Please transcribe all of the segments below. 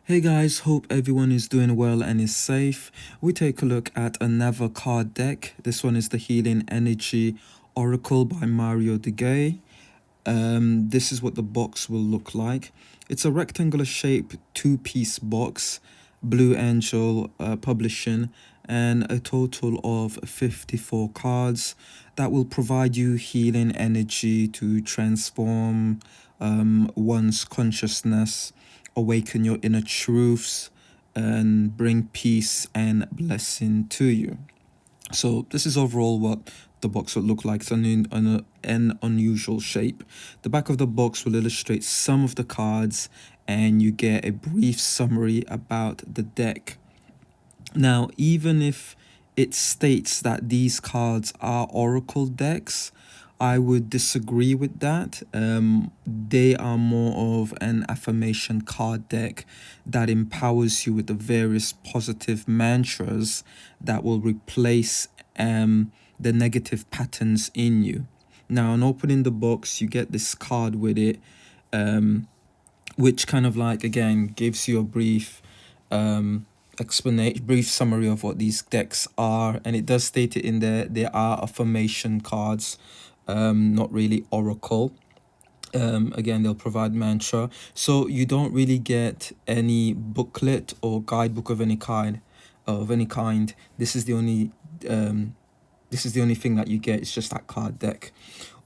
Hey guys, hope everyone is doing well and is safe. We take a look at another card deck. This one is the Healing Energy Oracle by Mario De Gay. This is what the box will look like. It's a rectangular shape two-piece box, Blue Angel publishing, and a total of 54 cards that will provide you healing energy to transform one's consciousness, awaken your inner truths, and bring peace and blessing to you. So this is overall what the box would look like. It's an unusual shape. The back of the box will illustrate some of the cards, and you get a brief summary about the deck. Now, even if it states that these cards are oracle decks, I would disagree with that. They are more of an affirmation card deck that empowers you with the various positive mantras that will replace the negative patterns in you. Now, on opening the box, you get this card with it, which kind of like, again, gives you a brief explanation, brief summary of what these decks are. And it does state it in there. They are affirmation cards, not really oracle. Again, they'll provide mantra, so you don't really get any booklet or guidebook of any kind. This is the only thing that you get. It's just that card deck.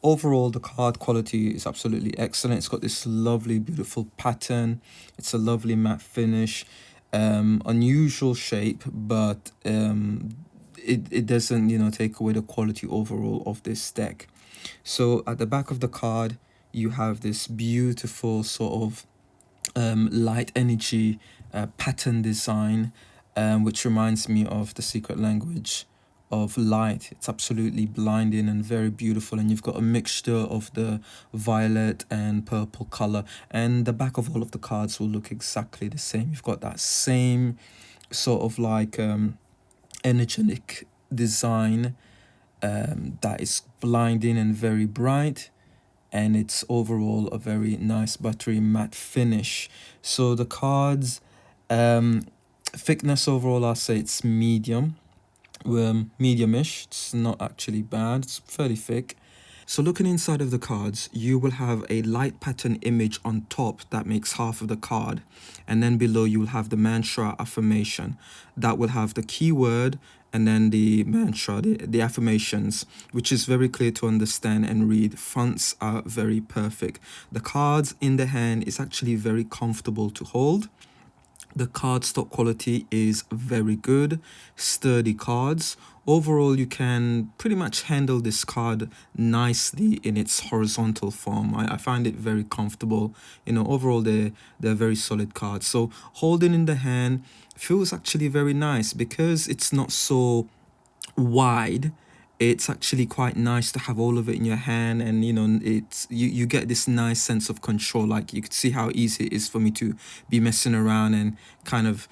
Overall, the card quality is absolutely excellent. It's got this lovely, beautiful pattern. It's a lovely matte finish. Unusual shape, but it doesn't take away the quality overall of this deck. So at the back of the card, you have this beautiful sort of light energy pattern design, which reminds me of the secret language of light. It's absolutely blinding and very beautiful, and you've got a mixture of the violet and purple color, and the back of all of the cards will look exactly the same. You've got that same sort of like energetic design that is blinding and very bright, and it's overall a very nice buttery matte finish. So the cards thickness overall, I'll say it's medium-ish. It's not actually bad. It's fairly thick. So looking inside of the cards, you will have a light pattern image on top that makes half of the card, and then below you will have the mantra affirmation that will have the keyword and then the mantra, the affirmations, which is very clear to understand and read. Fonts are very perfect. The cards in the hand is actually very comfortable to hold. The card stock quality is very good, sturdy cards. Overall, you can pretty much handle this card nicely in its horizontal form. I find it very comfortable. Overall, they're very solid cards. So holding in the hand feels actually very nice because it's not so wide. It's actually quite nice to have all of it in your hand, and it's you get this nice sense of control. Like, you could see how easy it is for me to be messing around and kind of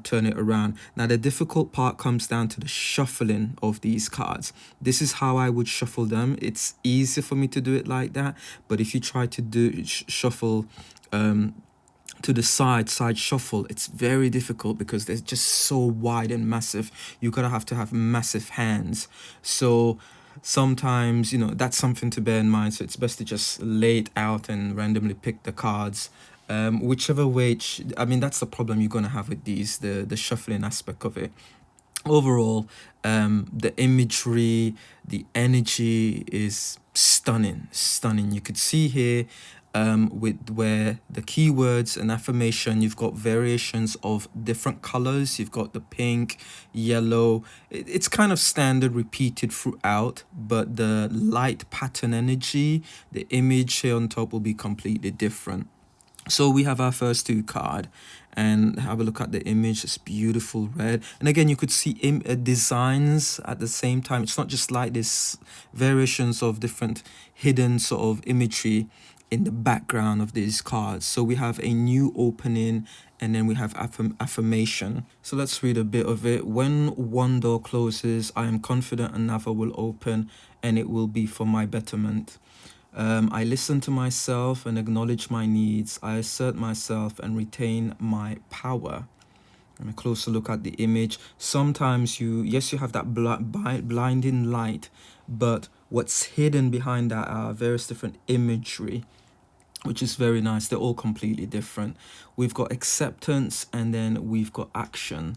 turn it around. Now the difficult part comes down to the shuffling of these cards. This is how I would shuffle them. It's easy for me to do it like that, but if you try to do shuffle to the side shuffle, it's very difficult because they're just so wide and massive. You're gonna have to have massive hands. So sometimes that's something to bear in mind. So it's best to just lay it out and randomly pick the cards, whichever way. That's the problem you're gonna have with these, the shuffling aspect of it. Overall, the imagery, the energy is stunning. You could see here with where the keywords and affirmation, you've got variations of different colors. You've got the pink, yellow. It's kind of standard, repeated throughout, but the light pattern energy, the image here on top will be completely different. So we have our first two card, and have a look at the image. It's beautiful red, and again you could see designs at the same time. It's not just like this, variations of different hidden sort of imagery in the background of these cards. So we have a new opening, and then we have affirmation. So let's read a bit of it. When one door closes, I am confident another will open, and it will be for my betterment. I listen to myself and acknowledge my needs. I assert myself and retain my power. And a closer look at the image. Sometimes yes, you have that blinding light, but what's hidden behind that are various different imagery, which is very nice. They're all completely different. We've got acceptance, and then we've got action.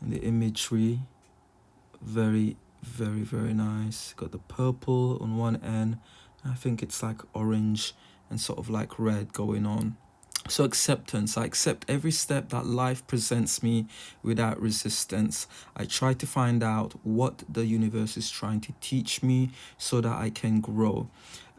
And the imagery, very, very, very nice. Got the purple on one end. I think it's like orange and sort of like red going on. So acceptance, I accept every step that life presents me without resistance. I try to find out what the universe is trying to teach me so that I can grow.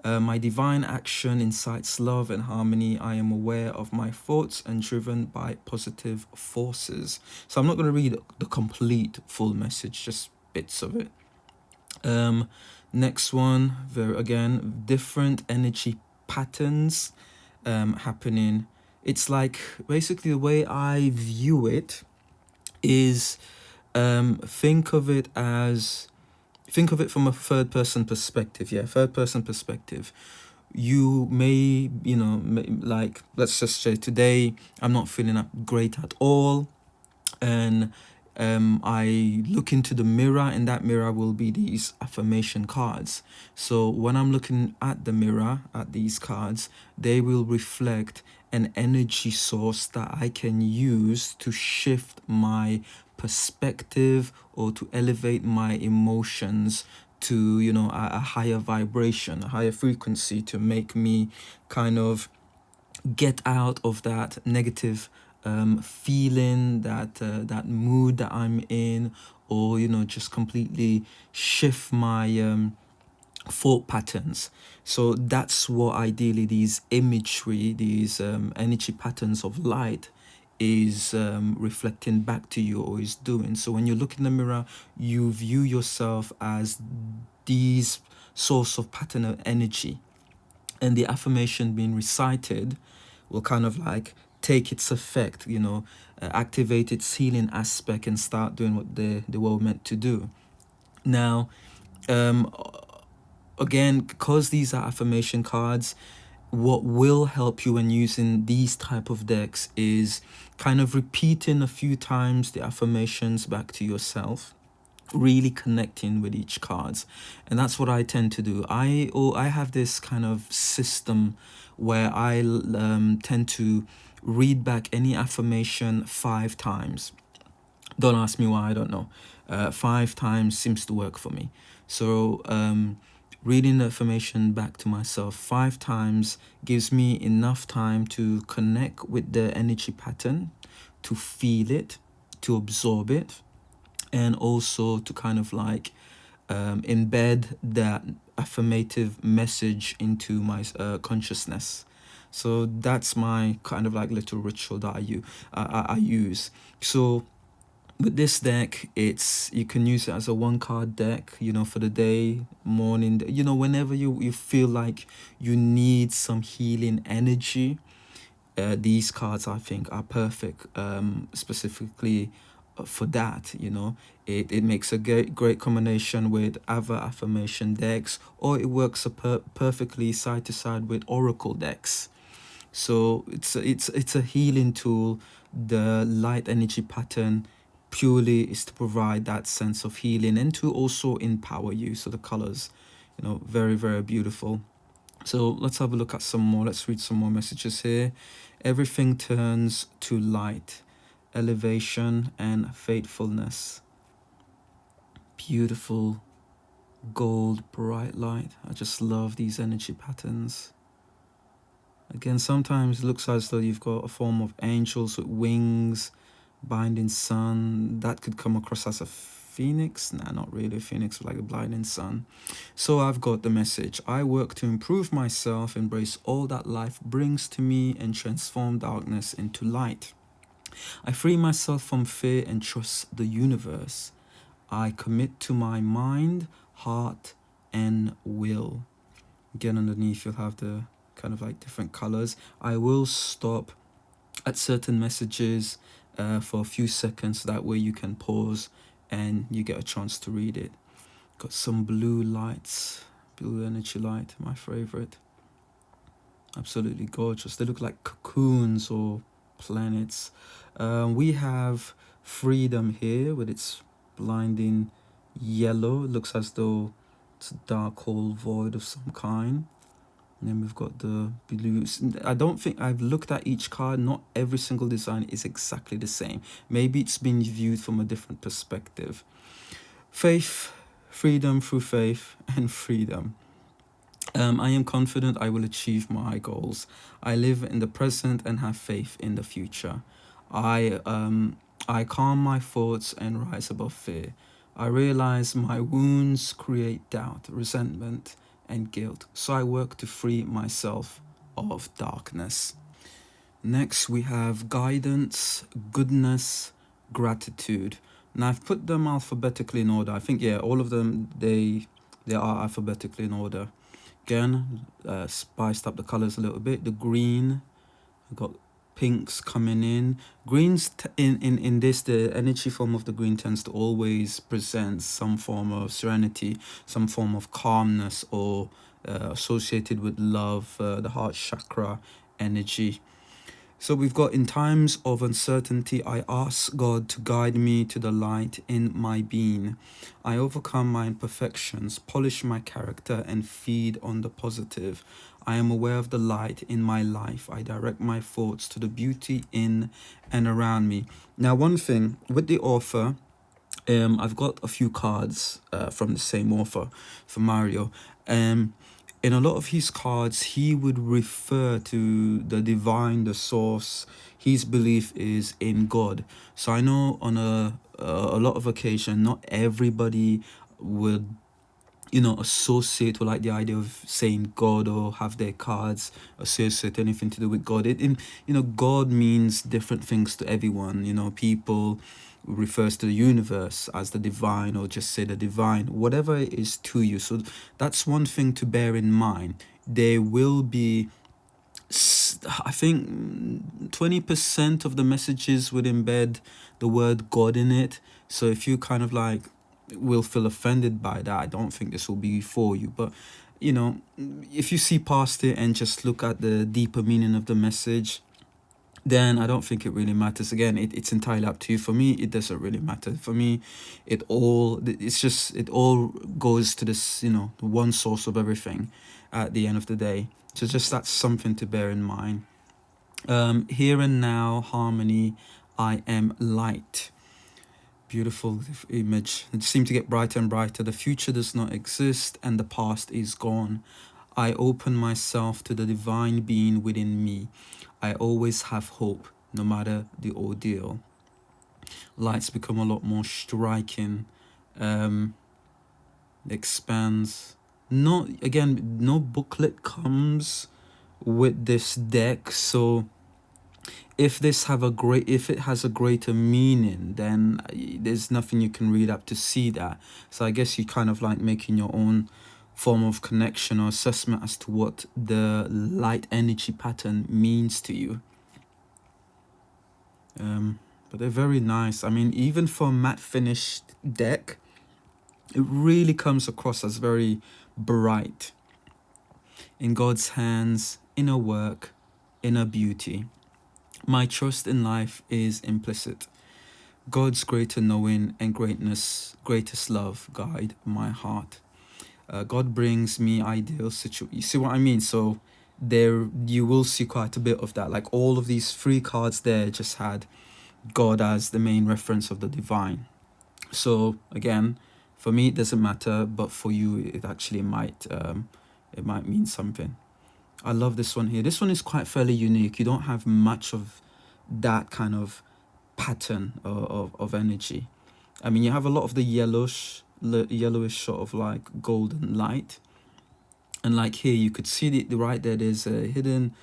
My divine action incites love and harmony. I am aware of my thoughts and driven by positive forces. So I'm not going to read the complete full message, just bits of it. Next one, again, different energy patterns happening. It's like basically the way I view it is think of it from a third person perspective. Yeah, third person perspective. You may, like, let's just say today I'm not feeling great at all, and I look into the mirror, and that mirror will be these affirmation cards. So when I'm looking at the mirror, at these cards, they will reflect an energy source that I can use to shift my perspective or to elevate my emotions to, a higher vibration, a higher frequency, to make me kind of get out of that negative feeling, that mood that I'm in, or just completely shift my thought patterns. So that's what ideally these imagery, these energy patterns of light is reflecting back to you, or is doing. So when you look in the mirror, you view yourself as these source of pattern of energy, and the affirmation being recited will kind of like take its effect, activate its healing aspect and start doing what they were meant to do. Now, um, again, because these are affirmation cards, what will help you when using these type of decks is kind of repeating a few times the affirmations back to yourself, really connecting with each cards. And that's what I tend to do. I have this kind of system where I tend to read back any affirmation 5 times. Don't ask me why, I don't know. 5 times seems to work for me. So reading the affirmation back to myself 5 times gives me enough time to connect with the energy pattern, to feel it, to absorb it, and also to kind of like embed that affirmative message into my consciousness. So that's my kind of like little ritual that I use. So with this deck, you can use it as a 1 card deck, for the day, morning, whenever you feel like you need some healing energy. These cards, I think, are perfect, specifically for that. It makes a great combination with other affirmation decks, or it works perfectly side to side with oracle decks. So it's a healing tool. The light energy pattern purely is to provide that sense of healing and to also empower you. So the colors, very, very beautiful. So let's have a look at some more. Let's read some more messages here. Everything turns to light, elevation, and faithfulness. Beautiful gold, bright light. I just love these energy patterns. Again, sometimes it looks as though you've got a form of angels with wings, binding sun. That could come across as a phoenix. Nah, not really a phoenix, but like a blinding sun. So I've got the message. I work to improve myself, embrace all that life brings to me, and transform darkness into light. I free myself from fear and trust the universe. I commit to my mind, heart, and will. Again, underneath you'll have the kind of like different colors. I will stop at certain messages for a few seconds. That way you can pause and you get a chance to read it. Got some blue lights, blue energy light, my favorite. Absolutely gorgeous. They look like cocoons or planets. We have freedom here with its blinding yellow. It looks as though it's a dark hole void of some kind. And then we've got the blues. I don't think I've looked at each card. Not every single design is exactly the same. Maybe it's been viewed from a different perspective. Faith, freedom through faith, and freedom. I am confident I will achieve my goals. I live in the present and have faith in the future. I calm my thoughts and rise above fear. I realize my wounds create doubt, resentment, and guilt, so I work to free myself of darkness. Next, we have guidance, goodness, gratitude. Now, I've put them alphabetically in order. I think, yeah, all of them, they are alphabetically in order. Again, spiced up the colors a little bit. The green, we've got pinks coming in. Greens, in this, the energy form of the green tends to always present some form of serenity, some form of calmness, or associated with love, the heart chakra energy. So we've got, in times of uncertainty, I ask God to guide me to the light in my being. I overcome my imperfections, polish my character, and feed on the positive. I am aware of the light in my life. I direct my thoughts to the beauty in and around me. Now, one thing with the author, I've got a few cards from the same author for Mario. In a lot of his cards, he would refer to the divine, the source. His belief is in God. So I know on a lot of occasion, not everybody would associate, or like the idea of saying God, or have their cards associate anything to do with God. God means different things to everyone. People refers to the universe as the divine, or just say the divine, whatever it is to you. So that's one thing to bear in mind. There will be, I think, 20% of the messages would embed the word God in it. So if you kind of like will feel offended by that, I don't think this will be for you. But if you see past it and just look at the deeper meaning of the message, then I don't think it really matters. Again, it's entirely up to you. For me, it doesn't really matter. For me, it all goes to this, the one source of everything at the end of the day. So just that's something to bear in mind. Here and now, harmony, I am light. Beautiful image. It seemed to get brighter and brighter. The future does not exist and the past is gone. I open myself to the divine being within me. I always have hope, no matter the ordeal. Lights become a lot more striking. Expands. No booklet comes with this deck, so if it has a greater meaning, then there's nothing you can read up to see that. So I guess you kind of like making your own form of connection or assessment as to what the light energy pattern means to you. But they're very nice. I mean, even for a matte finished deck, it really comes across as very bright. In God's hands, inner work, inner beauty. My trust in life is implicit. God's greater knowing and greatest love guide my heart. God brings me ideal situations. You see what I mean? So there you will see quite a bit of that. Like all of these three cards there just had God as the main reference of the divine. So again, for me it doesn't matter, but for you it actually might mean something. I love this one here. This one is quite fairly unique. You don't have much of that kind of pattern of energy. I mean, you have a lot of the yellowish sort of like golden light. And like here, you could see the right there, there's a hidden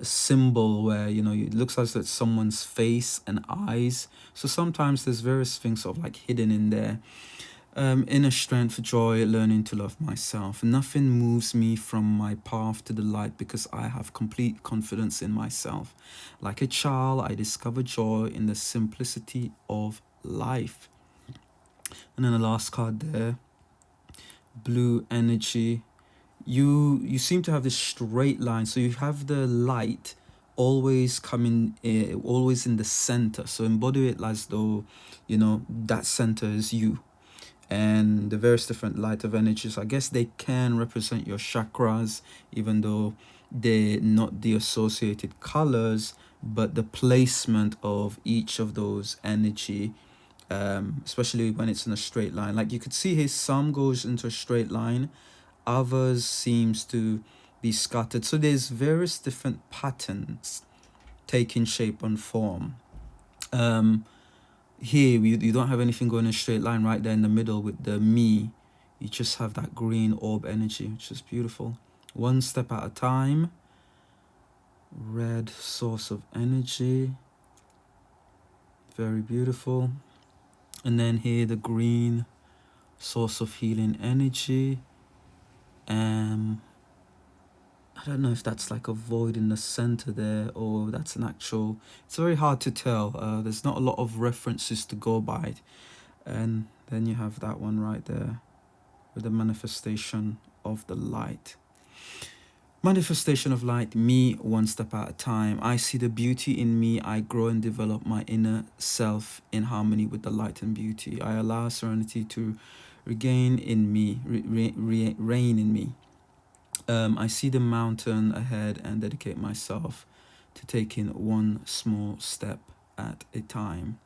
symbol where, it looks as though it's someone's face and eyes. So sometimes there's various things sort of like hidden in there. Inner strength, joy, learning to love myself. Nothing moves me from my path to the light because I have complete confidence in myself. Like a child, I discover joy in the simplicity of life. And then the last card there, blue energy. you seem to have this straight line. So you have the light always coming, always in the center. So embody it as though, that center is you. And the various different light of energies, I guess they can represent your chakras, even though they're not the associated colors, but the placement of each of those energy, especially when it's in a straight line. Like you could see here, some goes into a straight line, others seems to be scattered. So there's various different patterns taking shape and form. Here you don't have anything going in a straight line right there in the middle with the me. You just have that green orb energy, which is beautiful. One step at a time. Red source of energy, very beautiful. And then here the green source of healing energy. I don't know if that's like a void in the center there or that's an actual, it's very hard to tell. There's not a lot of references to go by. And then you have that one right there with the manifestation of the light. Manifestation of light, me one step at a time. I see the beauty in me. I grow and develop my inner self in harmony with the light and beauty. I allow serenity to regain in me, reign in me. I see the mountain ahead and dedicate myself to taking one small step at a time.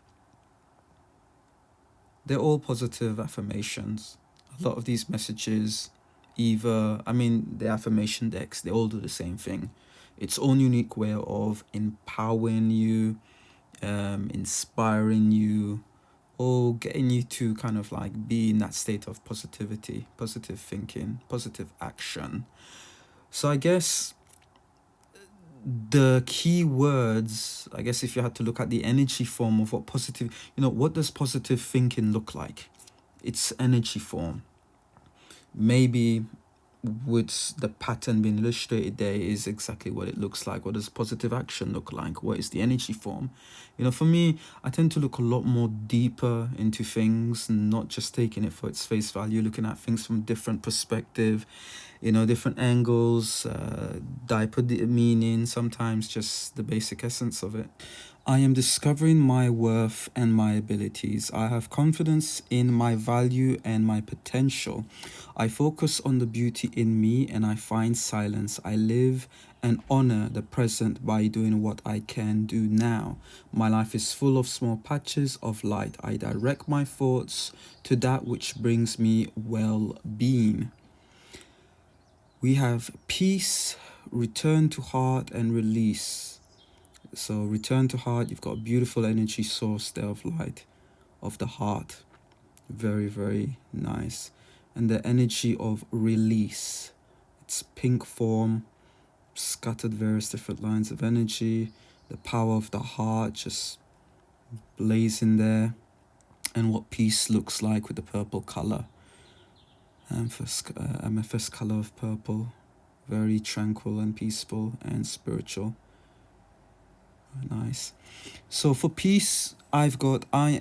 They're all positive affirmations. A lot of these messages, the affirmation decks, they all do the same thing. Its own unique way of empowering you, inspiring you, or getting you to kind of like be in that state of positivity, positive thinking, positive action. So I guess the key words, I guess if you had to look at the energy form of what positive, what does positive thinking look like? It's energy form. Maybe with the pattern being illustrated there is exactly what it looks like. What does positive action look like? What is the energy form? For me, I tend to look a lot more deeper into things, not just taking it for its face value, looking at things from different perspective, different angles, deeper meaning, sometimes just the basic essence of it. I am discovering my worth and my abilities. I have confidence in my value and my potential. I focus on the beauty in me and I find silence. I live and honor the present by doing what I can do now. My life is full of small patches of light. I direct my thoughts to that which brings me well-being. We have peace, return to heart, and release. So return to heart, you've got a beautiful energy source there of light of the heart. Very, very nice. And the energy of release. It's pink form, scattered various different lines of energy. The power of the heart just blazing there. And what peace looks like with the purple color. Amethyst color of purple. Very tranquil and peaceful and spiritual. Nice. So for peace, I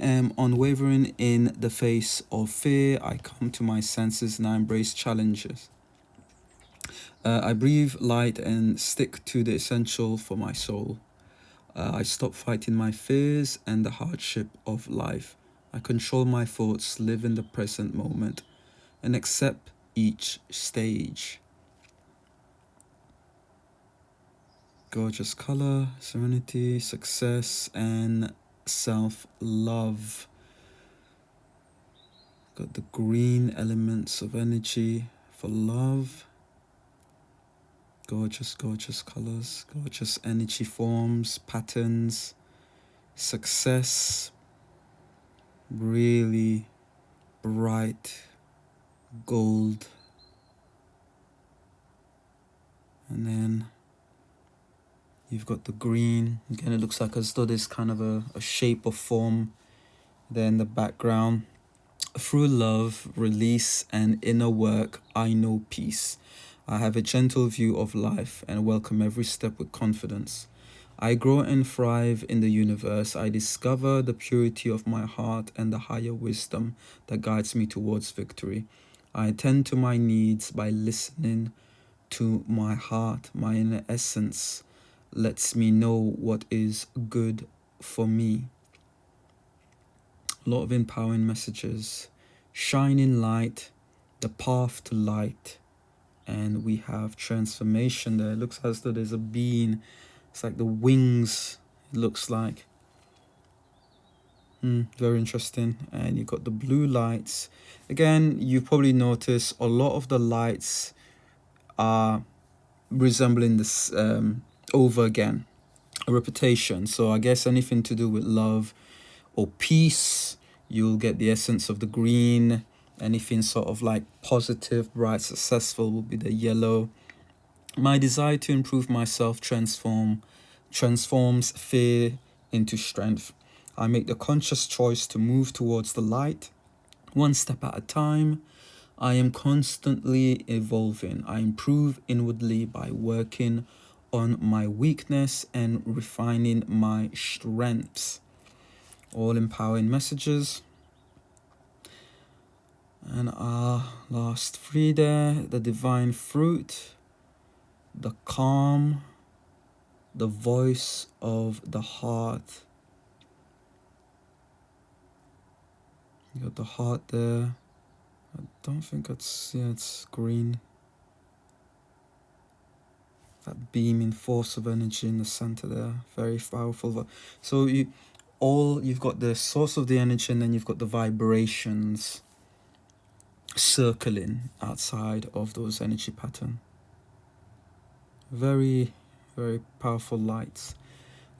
am unwavering in the face of fear. I come to my senses and I embrace challenges. I breathe light and stick to the essential for my soul. I stop fighting my fears and the hardship of life. I control my thoughts, live in the present moment, and accept each stage. Gorgeous color, serenity, success, and self-love. Got the green elements of energy for love. Gorgeous, gorgeous colors, gorgeous energy forms, patterns, success, really bright gold. And then you've got the green. Again, it looks like as though there's kind of a shape or form there in the background. Through love, release, and inner work, I know peace. I have a gentle view of life and welcome every step with confidence. I grow and thrive in the universe. I discover the purity of my heart and the higher wisdom that guides me towards victory. I attend to my needs by listening to my heart. My inner essence lets me know what is good for me. A lot of empowering messages. Shining light, the path to light. And we have transformation there. It looks as though there's a being. It's like the wings, it looks like. Very interesting. And you've got the blue lights. Again, you probably notice a lot of the lights are resembling this over again. A reputation. So I guess anything to do with love or peace, you'll get the essence of the green. Anything sort of like positive, bright, successful will be the yellow. My desire to improve myself transforms fear into strength. I make the conscious choice to move towards the light, one step at a time. I am constantly evolving. I improve inwardly by working on my weakness and refining my strengths. All empowering messages. And our last three there, the divine fruit, the calm, the voice of the heart. You got the heart there. I don't think it's green. That beaming force of energy in the center there, very powerful. So you've got the source of the energy, and then you've got the vibrations circling outside of those energy pattern. Very, very powerful lights.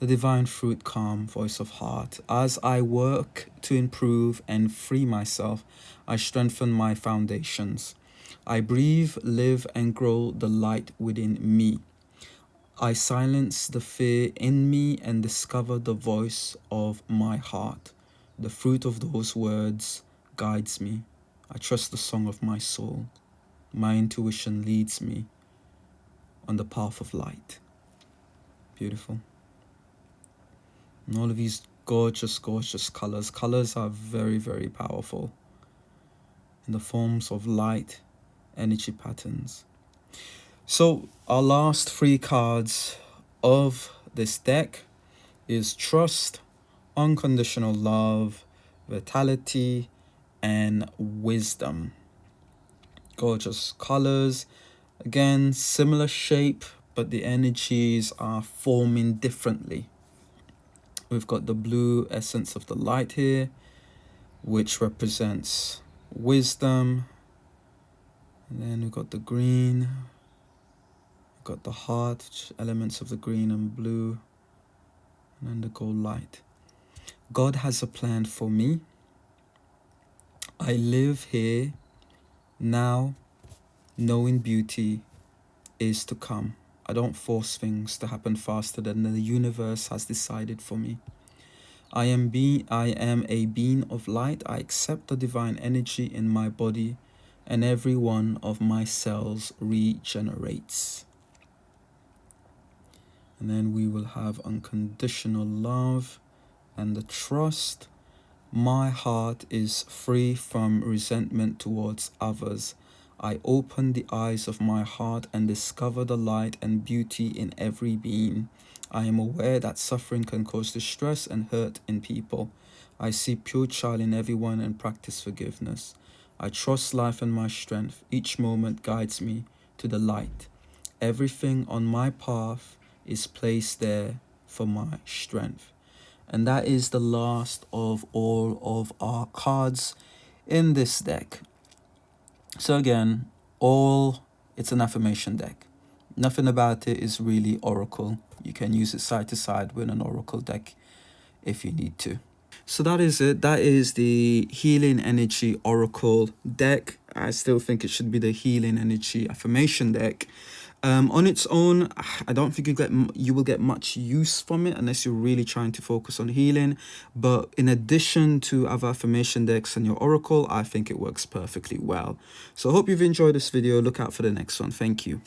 The divine fruit, calm, voice of heart. As I work to improve and free myself, I strengthen my foundations. I breathe, live, and grow the light within me. I silence the fear in me and discover the voice of my heart. The fruit of those words guides me. I trust the song of my soul. My intuition leads me on the path of light. Beautiful. And all of these gorgeous, gorgeous colors. Colors are very, very powerful in the forms of light, energy patterns. So our last three cards of this deck is trust, unconditional love, vitality, and wisdom. Gorgeous colors. Again, similar shape, but the energies are forming differently. We've got the blue essence of the light here, which represents wisdom. And then we've got the green. We've got the heart, elements of the green and blue. And then the gold light. God has a plan for me. I live here now, knowing beauty is to come. I don't force things to happen faster than the universe has decided for me. I am a being of light. I accept the divine energy in my body, and every one of my cells regenerates. And then we will have unconditional love and the trust. My heart is free from resentment towards others. I open the eyes of my heart and discover the light and beauty in every being. I am aware that suffering can cause distress and hurt in people. I see pure child in everyone and practice forgiveness. I trust life and my strength. Each moment guides me to the light. Everything on my path is placed there for my strength. And that is the last of all of our cards in this deck. So again, it's an affirmation deck. Nothing about it is really oracle. You can use it side to side with an oracle deck if you need to. So that is it. That is the Healing Energy Oracle deck. I still think it should be the Healing Energy Affirmation deck. On its own, I don't think you will get much use from it unless you're really trying to focus on healing. But in addition to other affirmation decks and your oracle, I think it works perfectly well. So I hope you've enjoyed this video. Look out for the next one. Thank you.